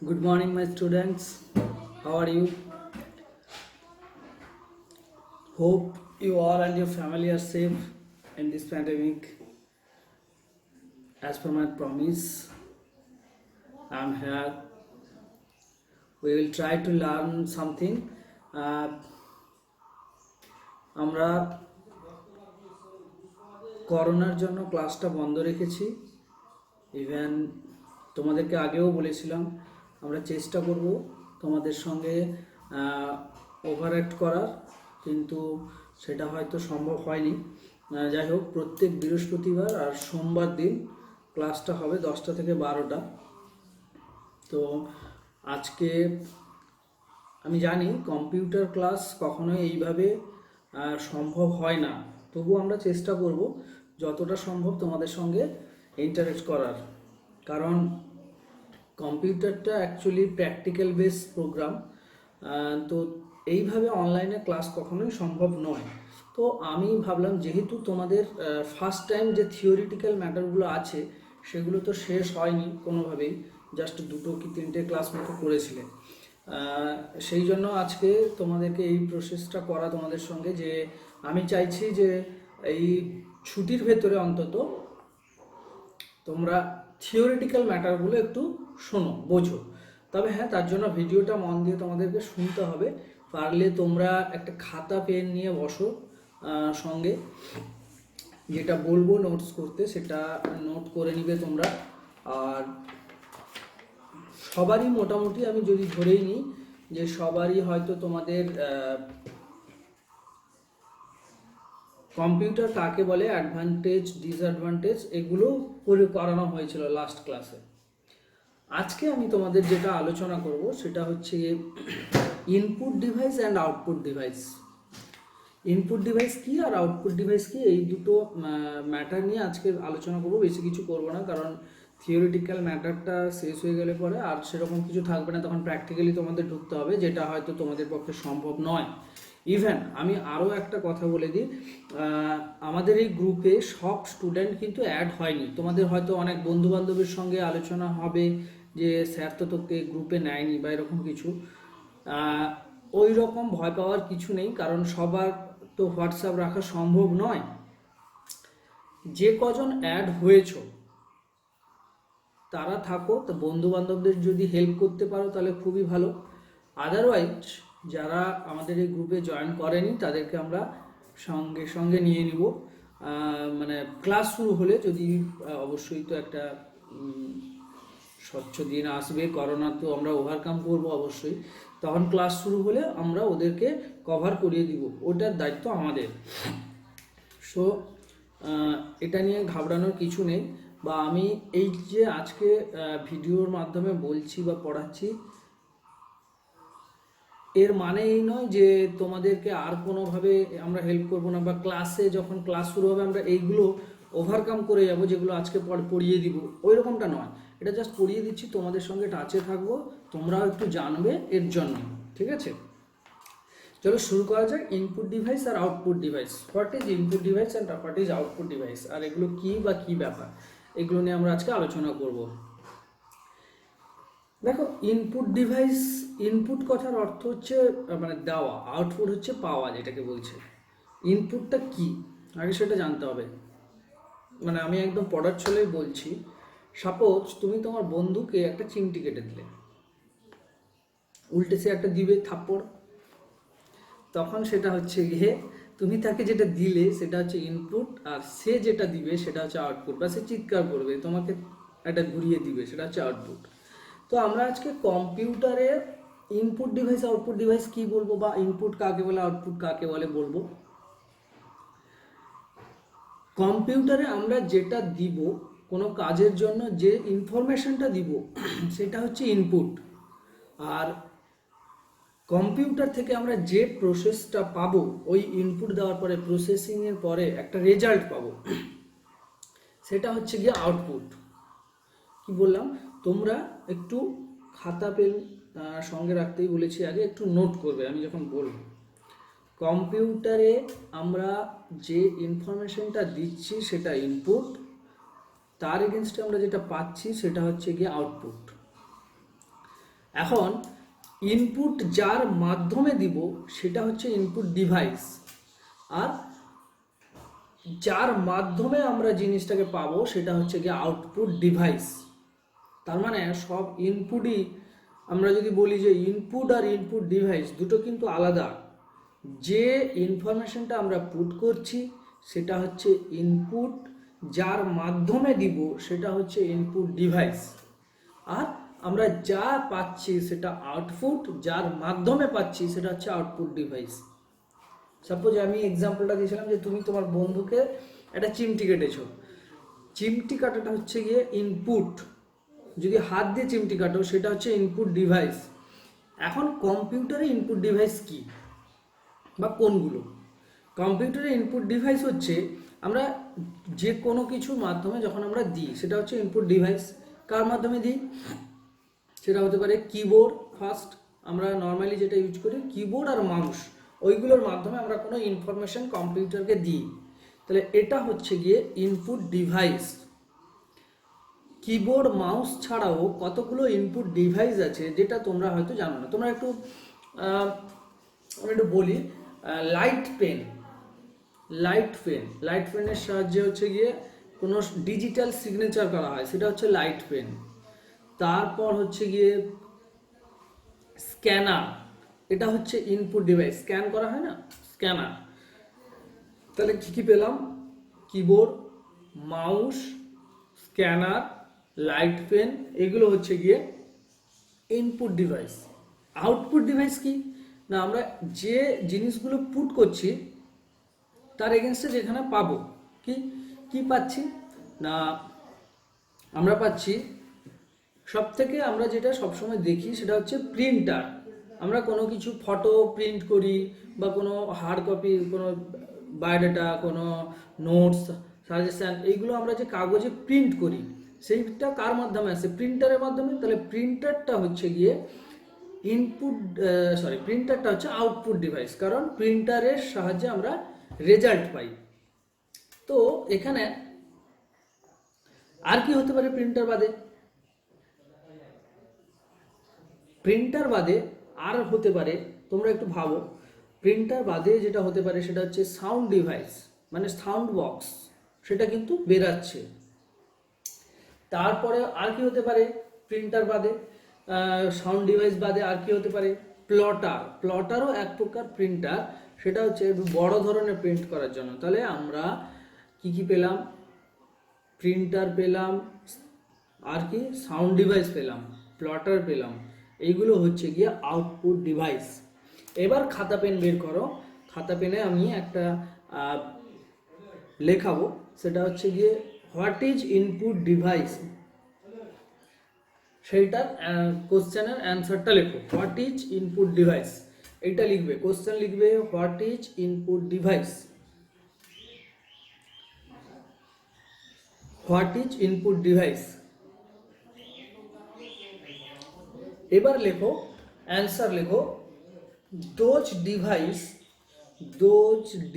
Good morning, my students. How are you? Hope you all and your family are safe in this pandemic. As per my promise, I'm here. We will try to learn something. আমরা করোনার জন্য ক্লাসটা বন্ধ রেখেছি। Even তোমাদেরকে আগেও বলেছিলাম আমরা চেষ্টা করব তোমাদের সঙ্গে ওভারঅ্যাক্ট করার, কিন্তু সেটা হয়তো সম্ভব হয়নি। যাই হোক, প্রত্যেক বৃহস্পতিবার আর সোমবার দিন ক্লাসটা হবে 10টা থেকে 12টা। তো আজকে আমি জানি কম্পিউটার ক্লাস কখনোই এইভাবে সম্ভব হয় না, তবু আমরা চেষ্টা করব যতটা সম্ভব তোমাদের সঙ্গে ইন্টারেক্ট করার, কারণ কম্পিউটারটা অ্যাকচুয়ালি প্র্যাকটিক্যাল বেস প্রোগ্রাম। তো এইভাবে অনলাইনে ক্লাস কখনোই সম্ভব নয়। তো আমি ভাবলাম যেহেতু তোমাদের ফার্স্ট টাইম যে থিওরিটিক্যাল ম্যাটারগুলো আছে সেগুলো তো শেষ হয়নি কোনোভাবেই, জাস্ট 2 কি 3টে ক্লাস মতো করেছিলে, সেই জন্য আজকে তোমাদেরকে এই প্রসেসটা করা তোমাদের সঙ্গে, যে আমি চাইছি যে এই ছুটির ভেতরে অন্তত তোমরা থিওরিটিক্যাল ম্যাটারগুলো একটু শোনো, বোঝো। তবে হ্যাঁ, তার জন্য ভিডিওটা মন দিয়ে তোমাদেরকে শুনতে হবে। পারলে তোমরা একটা খাতা পেন নিয়ে বসো সঙ্গে, যেটা বলবো নোটস করতে সেটা নোট করে নিবে তোমরা। আর সবারই মোটামুটি আমি যদি ধরেই নিই যে সবারই হয়তো তোমাদের কম্পিউটার কাকে বলে, অ্যাডভান্টেজ ডিসঅ্যাডভান্টেজ এগুলো করানো হয়েছিল লাস্ট ক্লাসে। আজকে আমি তোমাদের যেটা আলোচনা করব সেটা হচ্ছে input device and output device. Input device কী আর আউটপুট ডিভাইস কী, এই দুটো ম্যাটার নিয়ে আজকে আলোচনা করব। বেশি কিছু করব না, কারণ থিওরিটিক্যাল ম্যাটারটা শেষ হয়ে গেলে পরে আর সেরকম কিছু থাকবে না, তখন প্র্যাকটিক্যালি তোমাদের ঢুকতে হবে, যেটা হয়তো তোমাদের পক্ষে সম্ভব নয়। ইভেন আমি আরও একটা কথা বলে দিই, আমাদের এই গ্রুপে সব স্টুডেন্ট কিন্তু অ্যাড হয়নি। তোমাদের হয়তো অনেক বন্ধুবান্ধবের সঙ্গে আলোচনা হবে যে স্যার তো তোকে গ্রুপে নেয়নি বা এরকম কিছু। ওই রকম ভয় পাওয়ার কিছু নেই, কারণ সবার তো হোয়াটসঅ্যাপ রাখা সম্ভব নয়। যে কজন অ্যাড হয়েছো তারা থাকো, তো বন্ধু বান্ধবদের যদি হেল্প করতে পারো তাহলে খুবই ভালো। আদারওয়াইজ যারা আমাদের এই গ্রুপে জয়েন করেনি তাদেরকে আমরা সঙ্গে সঙ্গে নিয়ে নিব। মানে ক্লাস শুরু হলে, যদি অবশ্যই তো একটা স্বচ্ছ দিন আসবে, করোনা তো আমরা ওভারকাম করব অবশ্যই, তখন ক্লাস শুরু হলে আমরা ওদেরকে কভার করিয়ে দিব, ওটার দায়িত্ব আমাদের। সো এটা নিয়ে ঘাবড়ানোর কিছু নেই। বা আমি এই যে আজকে ভিডিওর মাধ্যমে বলছি বা পড়াচ্ছি, এর মানে এই নয় যে তোমাদেরকে আর কোনোভাবে আমরা হেল্প করব না, বা ক্লাসে যখন ক্লাস শুরু হবে আমরা এইগুলো ওভারকাম করে যাব যেগুলো আজকে পড়িয়ে দিব, ওই রকমটা নয়। এটা জাস্ট পড়িয়ে দিচ্ছি, তোমাদের সঙ্গে টাচে থাকবো, তোমরাও একটু জানবে এর জন্য, ঠিক আছে? চলো শুরু করা যাক। ইনপুট ডিভাইস আর output device. What is input device and what is output device, আর এগুলো কী বা কী ব্যাপার, এগুলো নিয়ে আমরা আজকে আলোচনা করব। দেখো, ইনপুট ডিভাইস, ইনপুট কথার অর্থ হচ্ছে মানে দেওয়া, আউটপুট হচ্ছে পাওয়া, যেটাকে বলছে। ইনপুটটা কি আগে সেটা জানতে হবে। মানে আমি একদম পড়ার ছলেই বলছি, সাপোজ তুমি তোমার বন্ধুকে একটা চিমটি কেটে দিলে, উল্টে সে একটা দিবে থাপ্পড়, তখন সেটা হচ্ছে গিয়ে তুমি তাকে যেটা দিলে সেটা হচ্ছে ইনপুট, আর সে যেটা দিবে সেটা হচ্ছে আউটপুট, বা সে চিৎকার করবে তোমাকে একটা ঘুরিয়ে দিবে, সেটা হচ্ছে আউটপুট। তো আমরা আজকে কম্পিউটারের ইনপুট ডিভাইস আউটপুট ডিভাইস কি বলবো, বা ইনপুট কাকে বলে আউটপুট কাকে বলে বলবো। কম্পিউটারে আমরা যেটা দিব, কোনো কাজের জন্য যে ইনফরমেশনটা দিব সেটা হচ্ছে ইনপুট, আর কম্পিউটার থেকে আমরা যে প্রসেসটা পাবো, ওই ইনপুট দেওয়ার পরে প্রসেসিংয়ের পরে একটা রেজাল্ট পাবো, সেটা হচ্ছে গিয়ে আউটপুট। কি বললাম, তোমরা একটু খাতা পেন সঙ্গে রাখতেই বলেছি, আগে একটু নোট করবে আমি যখন বলবো। কম্পিউটারে আমরা যে ইনফরমেশনটা দিচ্ছি সেটা ইনপুট, তার এগেনস্টে আমরা যেটা পাচ্ছি সেটা হচ্ছে গিয়ে আউটপুট। এখন ইনপুট যার মাধ্যমে দিব সেটা হচ্ছে ইনপুট ডিভাইস, আর যার মাধ্যমে আমরা জিনিসটাকে পাবো সেটা হচ্ছে গিয়ে আউটপুট ডিভাইস। তার মানে সব ইনপুটই, আমরা যদি বলি যে ইনপুট আর ইনপুট ডিভাইস দুটো কিন্তু আলাদা। যে ইনফরমেশনটা আমরা পুট করছি সেটা হচ্ছে ইনপুট, যার মাধ্যমে দিব সেটা হচ্ছে ইনপুট ডিভাইস, আর আমরা যা পাচ্ছি সেটা আউটপুট, যার মাধ্যমে পাচ্ছি সেটা হচ্ছে আউটপুট ডিভাইস। সাপোজ আমি এক্সাম্পলটা দিয়েছিলাম যে তুমি তোমার বন্ধুকে একটা চিমটি কেটেছো, চিমটি কাটাটা হচ্ছে গিয়ে ইনপুট, যদি হাত দিয়ে চিমটি কাটো সেটা হচ্ছে ইনপুট ডিভাইস। এখন কম্পিউটারে ইনপুট ডিভাইস কি বা কোনগুলো? কম্পিউটারে ইনপুট ডিভাইস হচ্ছে আমরা যে কোনো কিছুর মাধ্যমে যখন আমরা দিই সেটা হচ্ছে ইনপুট ডিভাইস। কার মাধ্যমে দিই? সেটা হতে পারে কিবোর্ড, ফার্স্ট আমরা নর্মালি যেটা ইউজ করি কিবোর্ড আর মাউস, ওইগুলোর মাধ্যমে আমরা কোনো ইনফরমেশন কম্পিউটারকে দিই, তাহলে এটা হচ্ছে গিয়ে ইনপুট ডিভাইস। কিবোর্ড মাউস ছাড়াও কতগুলো ইনপুট ডিভাইস আছে যেটা তোমরা হয়তো জানো না। তোমরা একটু আমি একটু বলি, লাইট পেন, লাইট পেনের সাহায্যে হচ্ছে গিয়ে কোনো ডিজিটাল সিগনেচার করা হয়, সেটা হচ্ছে লাইট পেন। তারপর হচ্ছে গিয়ে স্ক্যানার, এটা হচ্ছে ইনপুট ডিভাইস, স্ক্যান করা হয় না, স্ক্যানার। তাহলে কি কি পেলাম? Keyboard, mouse, scanner, light pen, এগুলো হচ্ছে গিয়ে ইনপুট ডিভাইস। আউটপুট ডিভাইস কি না, আমরা যে জিনিসগুলো পুট করছি তার এগেনস্টে যেখানে পাবো কি কি পাচ্ছি না, আমরা পাচ্ছি সব থেকে আমরা যেটা সবসময় দেখি সেটা হচ্ছে প্রিন্টার। আমরা কোনো কিছু ফটো প্রিন্ট করি বা কোনো হার্ড কপি, কোনো বায়োডাটা, কোনো নোটস, সাজেশান, এইগুলো আমরা যে কাগজে প্রিন্ট করি সেইটা কার মাধ্যমে আসে? প্রিন্টারের মাধ্যমে। তাহলে প্রিন্টারটা হচ্ছে গিয়ে ইনপুট, প্রিন্টারটা হচ্ছে আউটপুট ডিভাইস, কারণ প্রিন্টারের সাহায্যে আমরা রেজাল্ট পাই। তো এখানে আর কি হতে পারে প্রিন্টার বাদে? প্রিন্টার বাদে আর হতে পারে, তোমরা একটু ভাবো, প্রিন্টার বাদে যেটা হতে পারে সেটা হচ্ছে সাউন্ড ডিভাইস, মানে সাউন্ড বক্স, সেটা কিন্তু বেরাচ্ছে। তারপরে আর কি হতে পারে প্রিন্টার বাদে, সাউন্ড ডিভাইস বাদে আর কি হতে পারে? প্লটারও এক প্রকার প্রিন্টার, সেটা হচ্ছে একটু বড় ধরনের প্রিন্ট করার জন্য। তাহলে আমরা কি কি পেলাম? প্রিন্টার পেলাম, আর কি সাউন্ড ডিভাইস পেলাম, প্লটার পেলাম, এইগুলো হচ্ছে গিয়ে আউটপুট ডিভাইস। এবার খাতা পেন বের করো, খাতা পেনে আমি একটা লেখাবো, সেটা হচ্ছে গিয়ে হোয়াট ইজ ইনপুট ডিভাইস, সেইটার কোশ্চেনের অ্যান্সারটা লেখো। হোয়াট ইজ ইনপুট ডিভাইস, এইটা লিখবে, কোশ্চেন লিখবে what is input device, what is input device. এবার লেখো, অ্যান্সার লেখো, those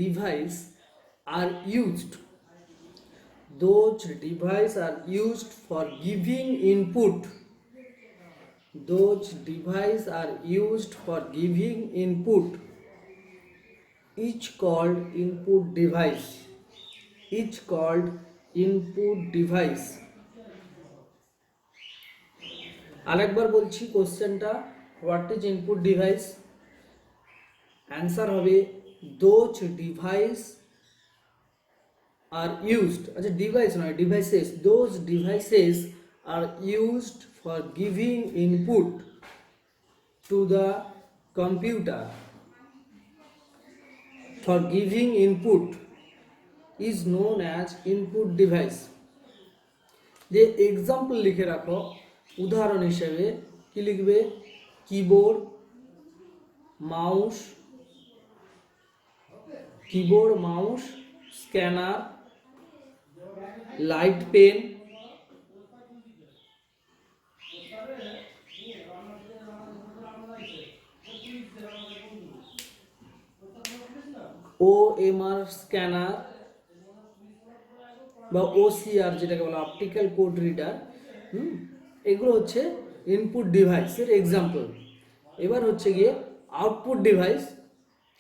device are used, those device are used for giving input, those device are used for giving input, each called input device, each called input device। আরেকবার বলছি কোশ্চেনটা, what is input device, answer হবে those device are used, আচ্ছা device নয় devices, those devices are used for giving input to the computer, for giving input is known as input device. যে example লিখে রাখো, উদাহরণ হিসেবে কি লিখবে? Keyboard, mouse, scanner, light pen, OMR scanner বা OCR যেটাকে বলা অপটিক্যাল কোড রিডার, এগুলো হচ্ছে ইনপুট ডিভাইসের এক্সাম্পল। এবার হচ্ছে গিয়ে আউটপুট ডিভাইস।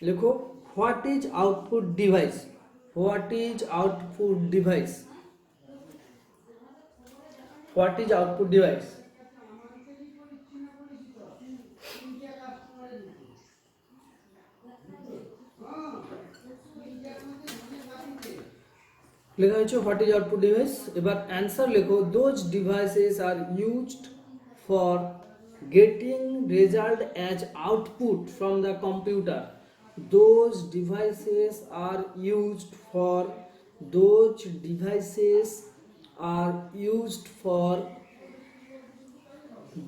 লেখো what is output device, what is output device, what is output device. লেখা হয়েছে হোয়াট ইজ আউটপুট ডিভাইস। এবার অ্যান্সার লেখো those devices are used for getting result as output from the computer. Those devices are used for, those devices are used for,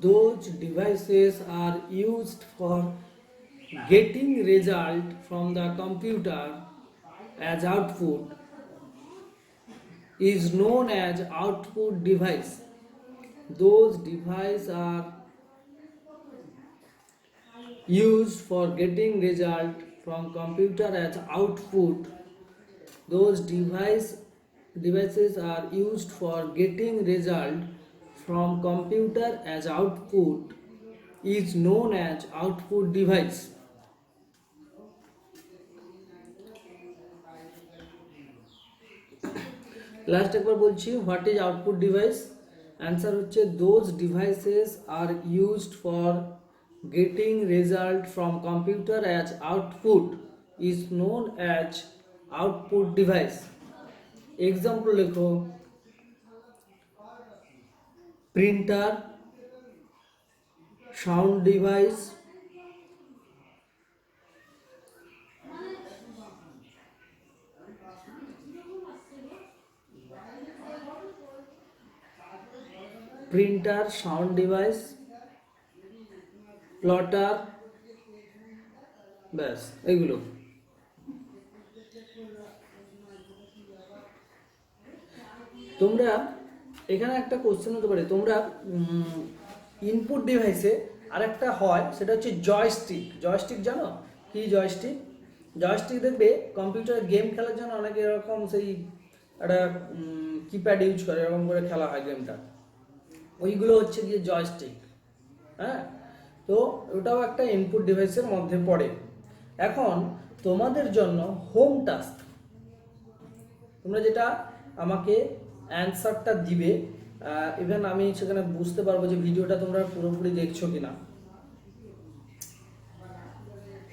those devices are used for getting result from the computer as output is known as output device. Those devices are used for getting result from computer as output. Those devices are used for getting result from computer as output is known as output device. Last একবার বলছি what is output device. Answer হচ্ছে those devices are used for getting result from computer as output is known as output device. Example লেখো printer, sound device, printer, sound device, plotter, ব্যাস এগুলো। তোমরা এখানে একটা question হতে পারে, তোমরা ইনপুট ডিভাইসে আরেকটা হয় সেটা হচ্ছে জয়স্টিক। জয়স্টিক জানো কি? জয়স্টিক, জয়স্টিক দেখবে কম্পিউটারে গেম খেলার জন্য অনেকে এরকম সেই একটা কিপ্যাড ইউজ করে, এরকম করে খেলা হয় গেমটা, ওইগুলো হচ্ছে গিয়ে জয়স্টিক। হ্যাঁ, তো ওটাও একটা ইনপুট ডিভাইসের মধ্যে পড়ে। এখন তোমাদের জন্য হোম টাস্ক, তোমরা যেটা আমাকে অ্যান্সারটা দিবে, ইভেন আমি সেখানে বুঝতে পারবো যে ভিডিওটা তোমরা পুরোপুরি দেখছো কিনা।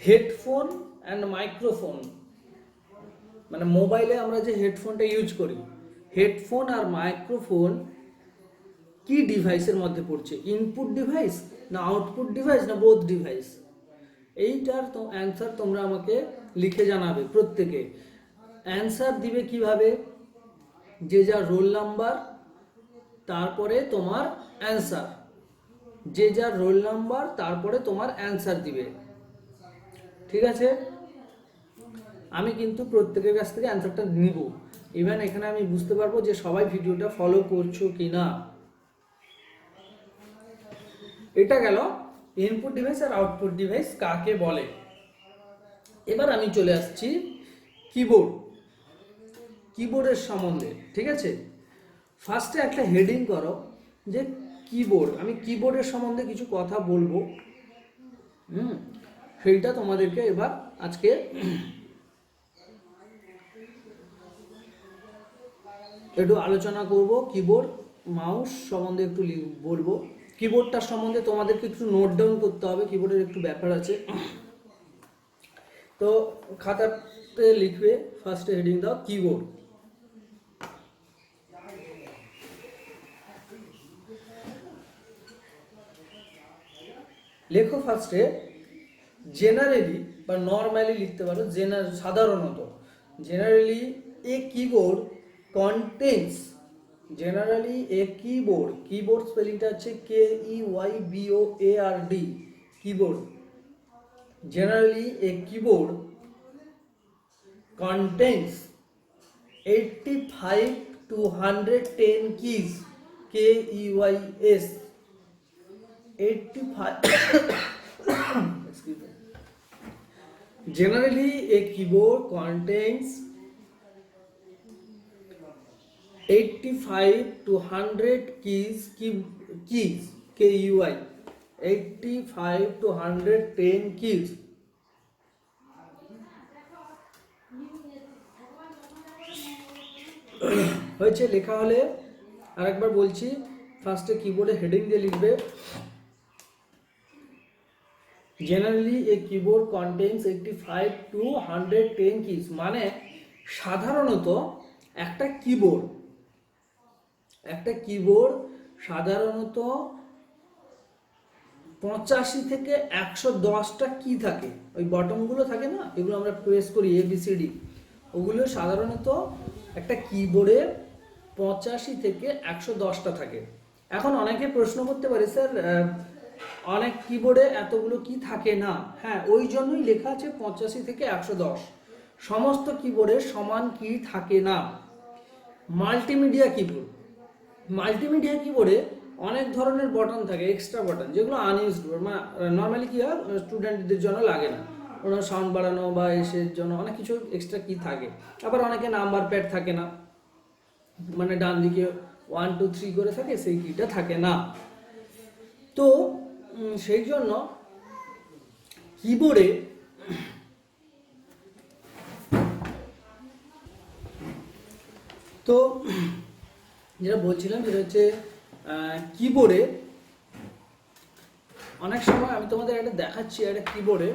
হেডফোন অ্যান্ড মাইক্রোফোন, মানে মোবাইলে আমরা যে হেডফোনটা ইউজ করি, হেডফোন আর মাইক্রোফোন কি ডিভাইসের মধ্যে পড়ছে? ইনপুট ডিভাইস না আউটপুট ডিভাইস না বোথ ডিভাইস? এইটার তো অ্যান্সার তোমরা আমাকে লিখে জানাবে প্রত্যেকে। অ্যান্সার দিবে কিভাবে? যে যার রোল নাম্বার, তারপরে তোমার অ্যান্সার, যে যার রোল নাম্বার তারপরে তোমার অ্যান্সার দিবে, ঠিক আছে? আমি কিন্তু প্রত্যেকের কাছ থেকে অ্যান্সারটা নিব। ইভেন এখানে আমি বুঝতে পারবো যে সবাই ভিডিওটা ফলো করছো কিনা। এটা গেল ইনপুট ডিভাইস আর আউটপুট ডিভাইস কাকে বলে। এবার আমি চলে আসছি কিবোর্ড, কিবোর্ডের সম্বন্ধে, ঠিক আছে? ফার্স্টে একটা হেডিং করো যে কিবোর্ড। আমি কিবোর্ডের সম্বন্ধে কিছু কথা বলবো, সেইটা তোমাদেরকে এবার আজকে একটু আলোচনা করব। কিবোর্ড মাউস সম্বন্ধে একটু বলবো। কিবোর্ডটার সম্বন্ধে তোমাদেরকে একটু নোট ডাউন করতে হবে, কিবোর্ডের একটু ব্যাপার আছে। তো খাতাতে লিখবে, ফার্স্টে হেডিং দাও কিবোর্ড। লেখো ফার্স্টে জেনারেলি বা নর্মালি লিখতে পারো, সাধারণত। Generally a keyboard contains, generally a keyboard, keyboard স্পেলিংটা হচ্ছে KEYBOARD, keyboard. Generally a keyboard contains 85 to 110 keys, KEYS, 85 excuse me. Generally a keyboard contains 85 to 100 keys KUI, 85 to 110 keys। হয়েছে, লেখা হলে আরেকবার বলছি, ফার্স্টে কিবোর্ডে হেডিং দিয়ে লিখবে generally a keyboard contains 85 to 110 keys, মানে সাধারণত একটা কিবোর্ড সাধারণত 85 থেকে 110টা কি থাকে, ওই বটনগুলো থাকে না, এগুলো আমরা প্রেস করি ABCD, ওগুলো সাধারণত একটা কিবোর্ডে 85 থেকে 110টা থাকে। এখন অনেকে প্রশ্ন করতে পারে, স্যার অনেক কিবোর্ডে এতগুলো কি থাকে না। হ্যাঁ, ওই জন্যই লেখা আছে 85 থেকে 110। সমস্ত কিবোর্ডে সমান কি থাকে না। মাল্টিমিডিয়া কিবোর্ডে অনেক ধরনের বটন থাকে, এক্সট্রা বটন, যেগুলো আনইউজড, নর্মালি কি হয় স্টুডেন্টদের জন্য লাগে না, ওনার সাউন্ড বাড়ানো বা এসের জন্য অনেক কিছু এক্সট্রা কি থাকে। আবার অনেকে নাম্বার প্যাড থাকে না, মানে ডান দিকে 1 2 3 করে থাকে, সেই কিটা থাকে না। তো সেই জন্য কিবোর্ডে তো যেটা বলছিলাম সেটা হচ্ছে কিবোর্ডে অনেক সময় আমি তোমাদের একটা দেখাচ্ছি, একটা কিবোর্ডে,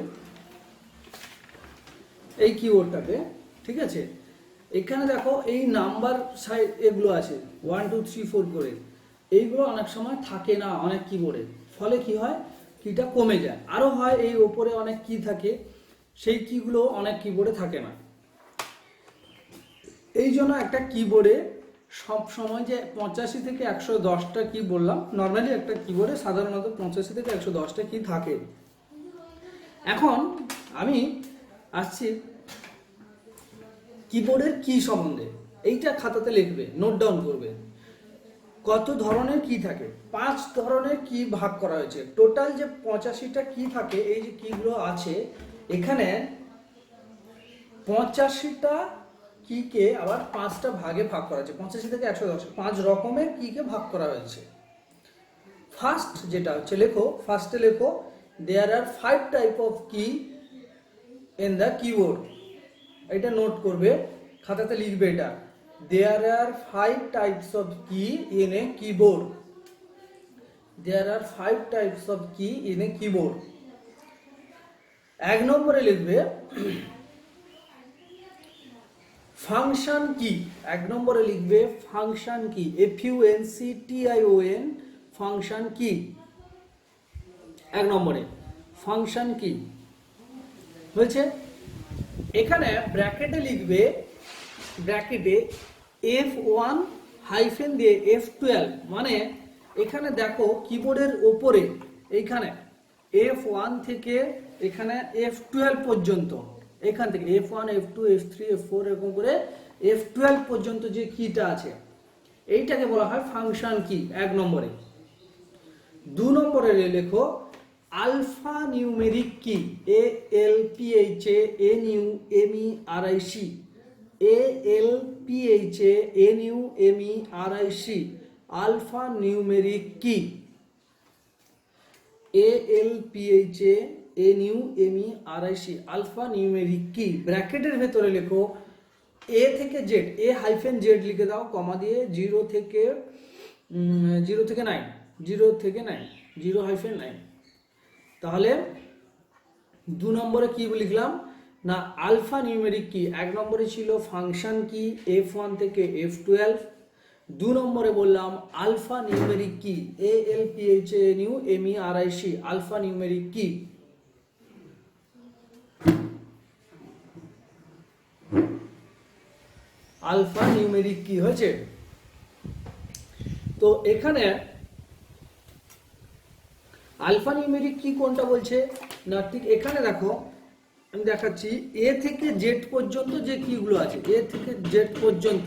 এই কিবোর্ডটাকে, ঠিক আছে, এখানে দেখো এই নাম্বার সাইড এগুলো আছে 1 2 3 4 করে, এইগুলো অনেক সময় থাকে না অনেক কিবোর্ডে, ফলে কি হয় কিটা কমে যায়। আরও হয় এই ওপরে অনেক কি থাকে, সেই কিগুলো অনেক কিবোর্ডে থাকে না। এই জন্য একটা কিবোর্ডে সব সময় যে 85 থেকে 110টা কি বললাম, নর্মালি একটা কিবোর্ডে সাধারণত 85 থেকে 110টা কি থাকে। এখন আমি আসছি কিবোর্ডের কি সম্বন্ধে, এইটা খাতাতে লিখবে, নোট ডাউন করবে। কত ধরনের কি থাকে? 5 ধরনের কি ভাগ করা হয়েছে। টোটাল যে 85টা কি থাকে, এই যে কিগুলো আছে এখানে 85টা কিকে আবার 5টা ভাগে ভাগ করা হয়েছে। 85 থেকে 110 5 রকমের কিকে ভাগ করা হয়েছে। ফার্স্ট যেটা হচ্ছে লেখো, ফার্স্টে লেখো দেয়ার আর 5 টাইপ অফ কি ইন দ্য কিবোর্ড। এটা নোট করবে, খাতাতে লিখবে এটা, there are 5 types of key in a keyboard. There are 5 types of key in a keyboard. এক নম্বরে লিখবে ফাংশন কি। এক নম্বরে লিখবে ফাংশন কি, FUNCTION, ফাংশন কি। এক নম্বরে ফাংশন কি হয়েছে। এখানে ব্র্যাকেটে লিখবে, ব্র্যাকেটে F1 হাইফেন দিয়ে F12, মানে এখানে দেখো কিবোর্ডের ওপরে এইখানে F1 থেকে এখানে F12 পর্যন্ত, এখান থেকে F1 F2 F3 F4 এরকম করে F12 পর্যন্ত যে কিটা আছে এইটাকে বলা হয় ফাংশন কি। এক নম্বরে। 2 নম্বরে লেখো alpha numeric key, ALPHANUMERIC, ALPHANUMERIC, alpha numeric key, ALPHANUMERIC, alpha numeric key. ব্র্যাকেটের ভেতরে লেখো A থেকে Z, A হাইফেন Z লিখে দাও কমা দিয়ে, 0 থেকে 9, 0 হাইফেন 9। তাহলে 2 নম্বরে কি লিখলাম না আলফা নিউমেরিক কি। এক নম্বরে ছিল ফাংশন কি F1 থেকে F12। 2 নম্বরে বললাম alpha numeric key, ALPHANUMERIC, alpha numeric key. Alpha numeric key হয়েছে। তো এখানে আলফা নিউমেরিক কি কোনটা বলছে না, ঠিক এখানে দেখো আমি দেখাচ্ছি, A থেকে Z পর্যন্ত যে কিগুলো আছে, A থেকে Z পর্যন্ত,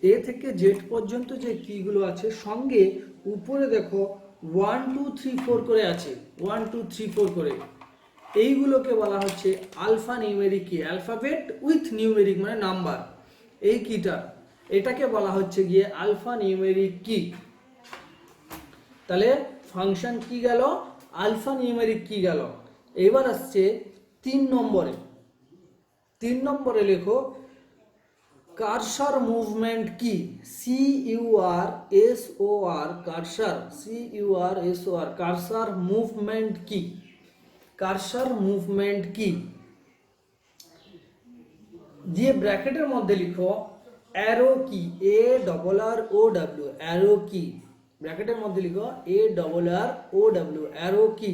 A থেকে Z পর্যন্ত যে কিগুলো আছে, সঙ্গে উপরে দেখো 1 2 3 4 করে আছে, 1 2 3 4 করে, এইগুলোকে বলা হচ্ছে alpha numeric key. Alphabet with numeric মানে নাম্বার, এই কিটা, এটাকে বলা হচ্ছে গিয়ে আলফা নিউমেরিক কি। তাহলে ফাংশন কি গেল, আলফা নিউমেরিক কি গেল। এবার আসছে 3 নম্বরে লেখো কার্সার মুভমেন্ট কি, CURSOR cursor, CURSOR cursor movement কি, কার্সার মুভমেন্ট কি দিয়ে ব্র্যাকেটের মধ্যে লিখো অ্যারো কি, ARROW অ্যারো কি, ব্র্যাকেটের মধ্যে লিখো ARROW অ্যারো কি,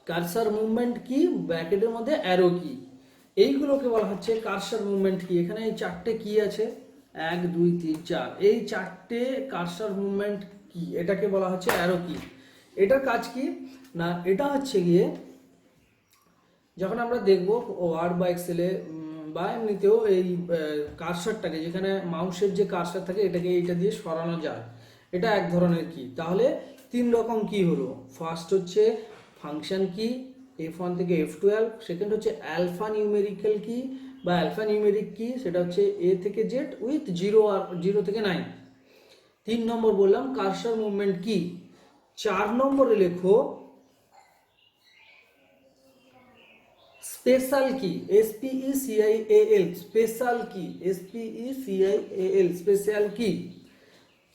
কার্সার মুভমেন্ট কি, ব্র্যাকেটের মধ্যে অ্যারো কি, এইগুলোকে বলা হচ্ছে কার্সার মুভমেন্ট কি। এখানে এই 4টে কি আছে, 1 2 3 4, এই 4টে কার্সার মুভমেন্ট কি, এটাকে বলা হচ্ছে অ্যারো কি। এটার কাজ কি না, এটা হচ্ছে গিয়ে যখন আমরা দেখব ওয়ার্ড বা এক্সেলে বা এমনিতেও এই কার্সারটাকে, যেখানে মাউসের যে কার্সার থাকে এটাকে এইটা দিয়ে সরানো যায়, এটা এক ধরনের কি। তাহলে 3 রকম কি হলো, ফার্স্ট হচ্ছে ফাংশন কি F1 থেকে F12, সেকেন্ড হচ্ছে অ্যালফা নিউমেরিক্যাল কি বা অ্যালফা নিউমেরিক কি, সেটা হচ্ছে A থেকে Z উইথ 0 থেকে 9। 3 নম্বর বললাম কার্সার মুভমেন্ট কি। 4 নম্বরে লেখো স্পেশাল কি, SPECIAL স্পেশাল কি, SPECIAL স্পেশাল কি।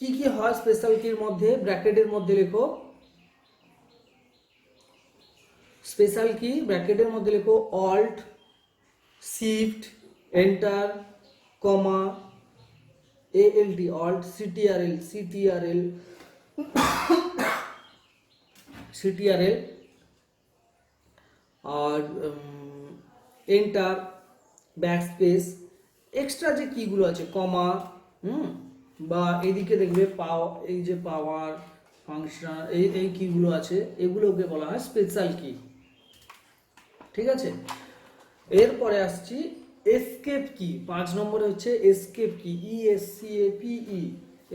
কি কি হয় স্পেশাল কির মধ্যে, ব্র্যাকেটের মধ্যে লেখো স্পেশাল কি, ব্র্যাকেটের মধ্যে লেখো অল্ট শিফট এন্টার কমা ALT অল্ট CTRL আর এন্টার ব্যাকস্পেস, এক্সট্রা যে কিগুলো আছে কমা, বা এদিকে দেখবে এই যে পাওয়ার ফাংশন, এই কিগুলো আছে এগুলোকে বলা হয় স্পেশাল কি। ঠিক আছে, এরপরে আসছি এসকেপ কি। 5 নম্বরে হচ্ছে এসকেপ কি, ESCAPE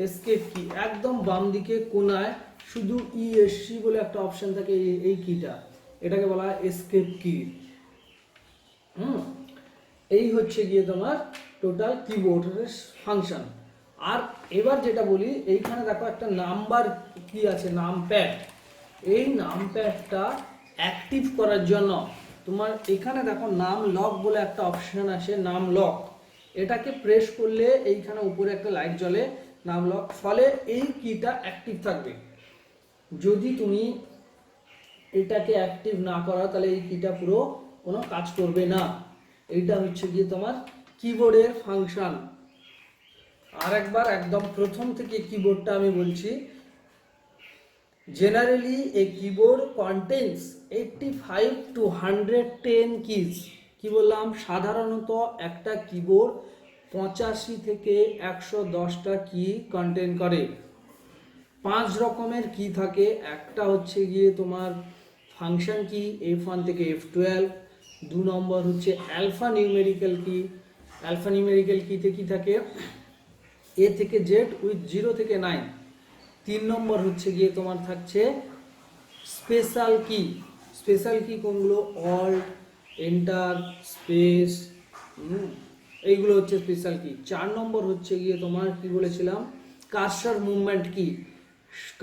এসকেপ কি। একদম বাম দিকে কোনায় শুধু ESC বলে একটা অপশন থাকে, এই কিটা, এটাকে বলা হয় এসকেপ কি। এই হচ্ছে গিয়ে তোমার টোটাল কিবোর্ডের ফাংশন। আর এবার যেটা বলি, এইখানে দেখো একটা নাম্বার কি আছে, নাম প্যাড। এই নাম প্যাডটা অ্যাক্টিভ করার জন্য তোমার এখানে দেখো নাম লক বলে একটা অপশন আছে, নাম লক, এটাকে প্রেস করলে এইখানে উপরে একটা লাইট জ্বলে নাম লক, ফলে এই কিটা অ্যাক্টিভ থাকবে। যদি তুমি এটাকে অ্যাক্টিভ না করা তাহলে এই কিটা পুরো কোনো কাজ করবে না। এইটা হচ্ছে গিয়ে তোমার কিবোর্ডের ফাংশন। আর একবার একদম প্রথম থেকে কিবোর্ডটা আমি বলছি। Generally a keyboard contains 85 to 110 keys. কি বললাম, সাধারণত একটা কিবোর্ড 85 থেকে 110টা কি কন্টেন করে। 5 রকমের কি থাকে, একটা হচ্ছে গিয়ে তোমার ফাংশন কি F1 থেকে F12, 2 নম্বর হচ্ছে অ্যালফা নিউমেরিক্যাল কি, অ্যালফা নিউমেরিক্যাল কিতে কি থাকে A থেকে Z উইথ 0 থেকে 9, 3 নম্বর হচ্ছে গিয়ে তোমার থাকছে স্পেশাল কি। স্পেশাল কি কোনগুলো, অল্ট এন্টার স্পেস, এইগুলো হচ্ছে স্পেশাল কি। 4 নম্বর হচ্ছে গিয়ে তোমার কি বলেছিলাম, কার্সার মুভমেন্ট কি,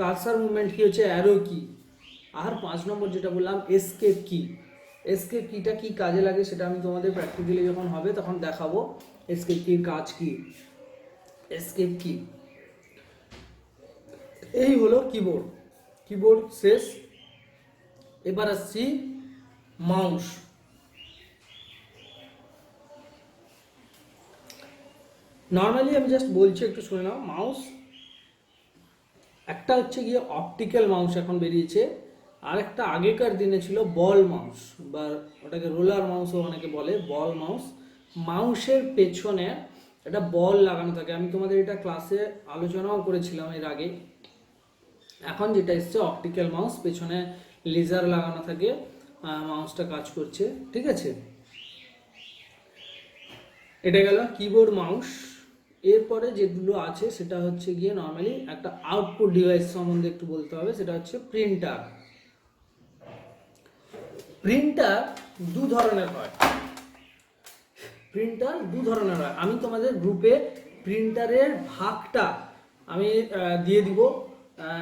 কার্সার মুভমেন্ট কি হচ্ছে অ্যারো কি। আর 5 নম্বর যেটা বললাম এসকেপ কি। এসকেপ কিটা কি কাজে লাগে সেটা আমি তোমাদের প্র্যাকটিক্যালি যখন হবে তখন দেখাবো এসকেপ কির কাজ কি। এসকেপ কি, এই হলো কিবোর্ড। কিবোর্ড শেষ, এবার আসছি মাউস। নর্মালি আমি জাস্ট বলছি, একটু শুনে নাও। মাউস একটা হচ্ছে গিয়ে অপটিক্যাল মাউস এখন বেরিয়েছে, আর একটা আগেকার দিনে ছিল বল মাউস, বা ওটাকে রোলার মাউসও অনেকে বলে, বল মাউস। মাউসের পেছনে একটা বল লাগানো থাকে, আমি তোমাদের এটা ক্লাসে আলোচনাও করেছিলাম এর আগে। এখন যেটা এসছে অপটিক্যাল মাউস, পেছনে লেজার লাগানো থাকে, মাউসটা কাজ করছে। ঠিক আছে, এটা গেল কিবোর্ড মাউস। এরপরে যেগুলো আছে সেটা হচ্ছে গিয়ে নর্মালি একটা আউটপুট ডিভাইস সম্বন্ধে একটু বলতে হবে, সেটা হচ্ছে প্রিন্টার। প্রিন্টার দু ধরনের হয়, প্রিন্টার দু ধরনের হয়। আমি তোমাদের গ্রুপে প্রিন্টারের ভাগটা আমি দিয়ে দিব,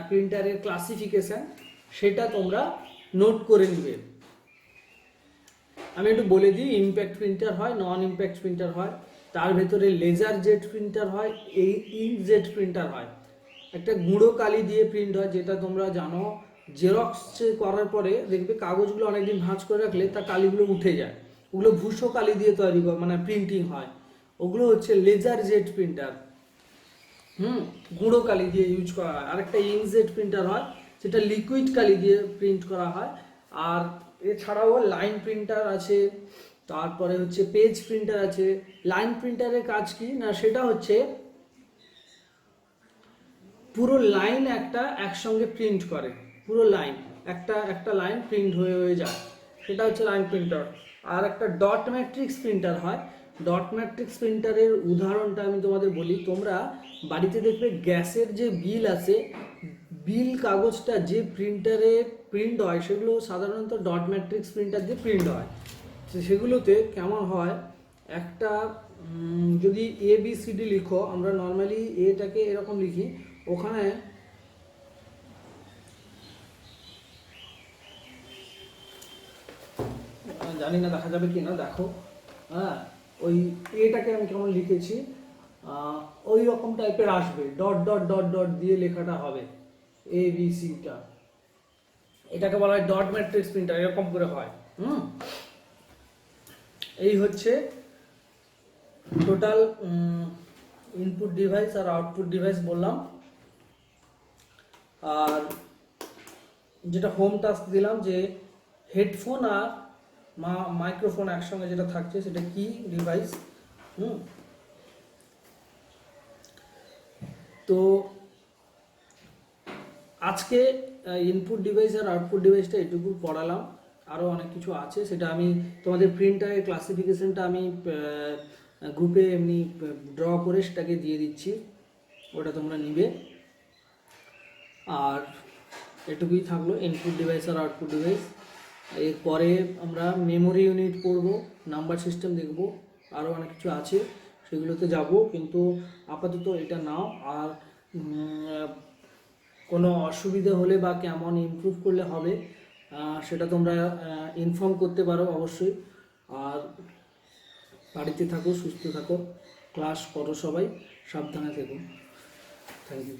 প্রিন্টারের ক্লাসিফিকেশান সেটা তোমরা নোট করে নিবে। আমি একটু বলে দিই, ইম্প্যাক্ট প্রিন্টার হয়, নন ইম্প্যাক্ট প্রিন্টার হয়, তার ভেতরে লেজার জেট প্রিন্টার হয়, এই ইঙ্কজেট প্রিন্টার হয়। একটা গুঁড়ো কালি দিয়ে প্রিন্ট হয়, যেটা তোমরা জানো জেরক্স করার পরে দেখবে কাগজগুলো অনেকদিন ভাঁজ করে রাখলে তার কালিগুলো উঠে যায়, ওগুলো ভূষো কালি দিয়ে তৈরি মানে প্রিন্টিং হয়, ওগুলো হচ্ছে লেজার জেট প্রিন্টার। গুঁড়ো কালি দিয়ে ইউজ করা হয়। আরেকটা ইঙ্কজেট প্রিন্টার হয়, সেটা লিকুইড কালি দিয়ে প্রিন্ট করা হয়। আর এছাড়াও লাইন প্রিন্টার আছে, তারপরে হচ্ছে পেজ প্রিন্টার আছে। লাইন প্রিন্টারের কাজ কি না, সেটা হচ্ছে পুরো লাইন একটা একসঙ্গে প্রিন্ট করে, পুরো লাইন একটা লাইন প্রিন্ট হয়ে যায়, সেটা হচ্ছে লাইন প্রিন্টার। আর একটা ডট ম্যাট্রিক্স প্রিন্টার হয়। ডট ম্যাট্রিক্স প্রিন্টারের উদাহরণটা আমি তোমাদের বলি, তোমরা বাড়িতে দেখবে গ্যাসের যে বিল আছে, বিল কাগজটা যে প্রিন্টারে প্রিন্ট হয় সেগুলো সাধারণত ডট ম্যাট্রিক্স প্রিন্টার দিয়ে প্রিন্ট হয়। সেগুলোতে কেমন হয়, একটা যদি ABCD লিখো, আমরা নর্মালি এটাকে এরকম লিখি, ওখানে জানি না দেখা যাবে কি না, দেখো, হ্যাঁ, ওই এটাকে আমি কেমন লিখেছি, ওই রকম টাইপের আসবে, ডট ডট ডট ডট দিয়ে লেখাটা হবে ABCটা। এটাকে বলা হয় ডট ম্যাট্রিক্স প্রিন্টার, এরকম করে হয়। এই হচ্ছে টোটাল ইনপুট ডিভাইস আর আউটপুট ডিভাইস বললাম। আর যেটা হোম টাস্ক দিলাম, যে হেডফোন আর মাইক্রোফোন একসঙ্গে যেটা থাকছে সেটা কি ডিভাইস। তো আজকে ইনপুট ডিভাইস আর আউটপুট ডিভাইসটা এটুকু পড়ালাম, আরও অনেক কিছু আছে, সেটা আমি তোমাদের প্রিন্টারের ক্লাসিফিকেশনটা আমি গ্রুপে এমনি ড্র করে সেটাকে দিয়ে দিচ্ছি, ওটা তোমরা নিবে। আর এটুকুই থাকলো ইনপুট ডিভাইস আর আউটপুট ডিভাইস। এরপরে আমরা মেমোরি ইউনিট পড়ব, নাম্বার সিস্টেম দেখব, আরও অনেক কিছু আছে সেগুলোতে যাব, কিন্তু আপাতত এটা নাও। আর কোনো অসুবিধা হলে বা কেমন ইমপ্রুভ করলে হবে সেটা তোমরা ইনফর্ম করতে পারো অবশ্যই। আর বাড়িতে থাকো, সুস্থ থাকো, ক্লাস করো, সবাই সাবধানে থেকো। Thank you.